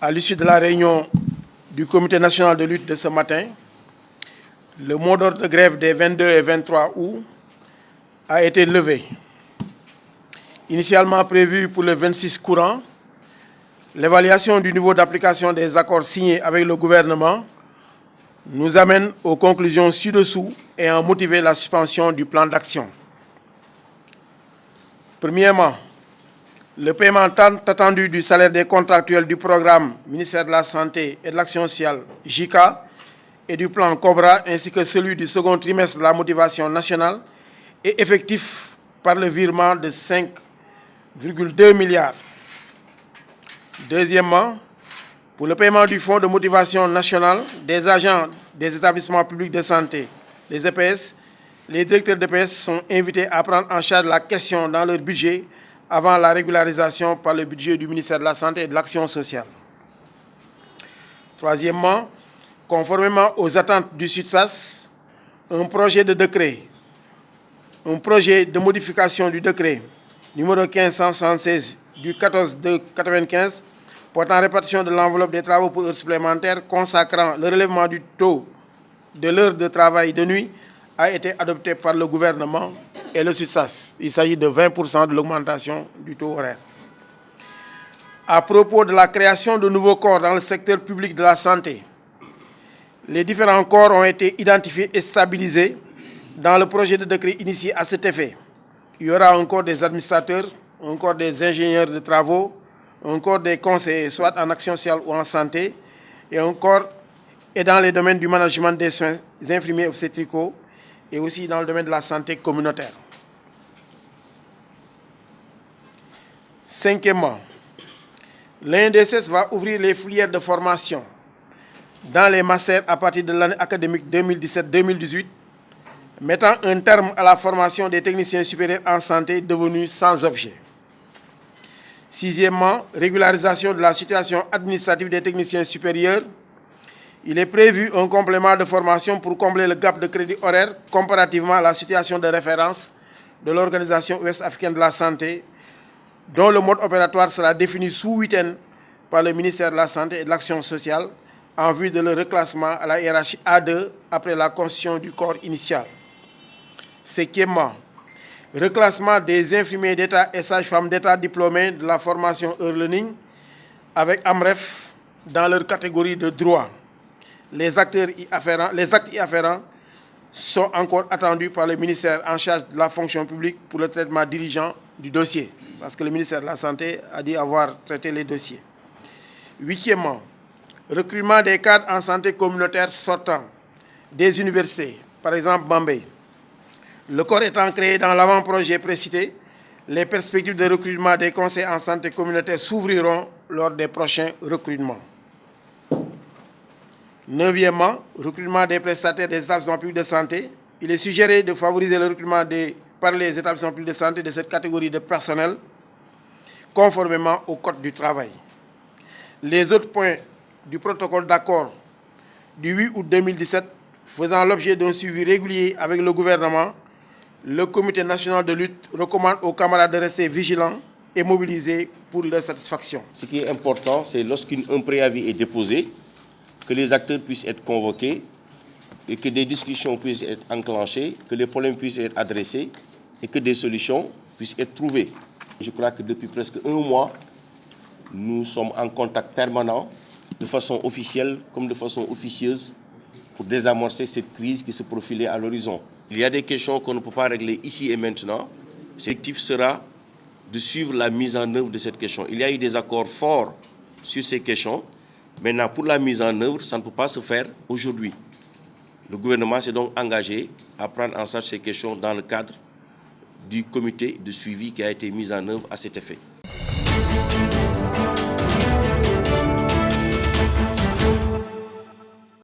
À l'issue de la réunion du comité national de lutte de ce matin, le mot d'ordre de grève des 22 et 23 août a été levé. Initialement prévu pour le 26 courant, l'évaluation du niveau d'application des accords signés avec le gouvernement nous amène aux conclusions ci-dessous ayant motivé la suspension du plan d'action. Premièrement, le paiement tant attendu du salaire des contractuels du programme ministère de la Santé et de l'Action sociale JICA et du plan COBRA ainsi que celui du second trimestre de la motivation nationale est effectif par le virement de 5,2 milliards. Deuxièmement, pour le paiement du fonds de motivation nationale des agents des établissements publics de santé, les EPS, les directeurs d'EPS sont invités à prendre en charge la question dans leur budget avant la régularisation par le budget du ministère de la Santé et de l'Action sociale. Troisièmement, conformément aux attentes du SUTSAS, un projet de modification du décret numéro 1576 du 14/2/95 portant répartition de l'enveloppe des travaux pour heures supplémentaires consacrant le relèvement du taux de l'heure de travail de nuit a été adopté par le gouvernement et le SUTSAS. Il s'agit de 20% de l'augmentation du taux horaire. À propos de la création de nouveaux corps dans le secteur public de la santé, les différents corps ont été identifiés et stabilisés dans le projet de décret initié à cet effet. Il y aura un corps des administrateurs, un corps des ingénieurs de travaux, un corps des conseillers, soit en action sociale ou en santé, et un corps est dans les domaines du management des soins infirmiers obstétricaux et aussi dans le domaine de la santé communautaire. Cinquièmement, l'INDSS va ouvrir les filières de formation dans les masters à partir de l'année académique 2017-2018, mettant un terme à la formation des techniciens supérieurs en santé devenus sans objet. Sixièmement, régularisation de la situation administrative des techniciens supérieurs. Il est prévu un complément de formation pour combler le gap de crédit horaire comparativement à la situation de référence de l'Organisation ouest-africaine de la santé, dont le mode opératoire sera défini sous huitaine par le ministère de la Santé et de l'Action sociale en vue de leur reclassement à la hiérarchie A2 après la constitution du corps initial. Septièmement, reclassement des infirmiers d'État et sages-femmes d'État diplômés de la formation Earlearning avec AMREF dans leur catégorie de droit. Les actes y afférents sont encore attendus par le ministère en charge de la fonction publique pour le traitement diligent du dossier, parce que le ministère de la Santé a dit avoir traité les dossiers. Huitièmement, recrutement des cadres en santé communautaire sortant des universités, par exemple Bambey. Le corps étant créé dans l'avant-projet précité, les perspectives de recrutement des conseils en santé communautaire s'ouvriront lors des prochains recrutements. Neuvièmement, recrutement des prestataires des établissements publics de santé. Il est suggéré de favoriser le recrutement par les établissements publics de santé de cette catégorie de personnel, conformément au Code du travail. Les autres points du protocole d'accord du 8 août 2017 faisant l'objet d'un suivi régulier avec le gouvernement, le comité national de lutte recommande aux camarades de rester vigilants et mobilisés pour leur satisfaction. Ce qui est important, c'est lorsqu'un préavis est déposé, que les acteurs puissent être convoqués et que des discussions puissent être enclenchées, que les problèmes puissent être adressés et que des solutions puissent être trouvées. Je crois que depuis presque un mois, nous sommes en contact permanent, de façon officielle comme de façon officieuse, pour désamorcer cette crise qui se profilait à l'horizon. Il y a des questions qu'on ne peut pas régler ici et maintenant. L'objectif sera de suivre la mise en œuvre de cette question. Il y a eu des accords forts sur ces questions. Maintenant, pour la mise en œuvre, ça ne peut pas se faire aujourd'hui. Le gouvernement s'est donc engagé à prendre en charge ces questions dans le cadre du comité de suivi qui a été mis en œuvre à cet effet.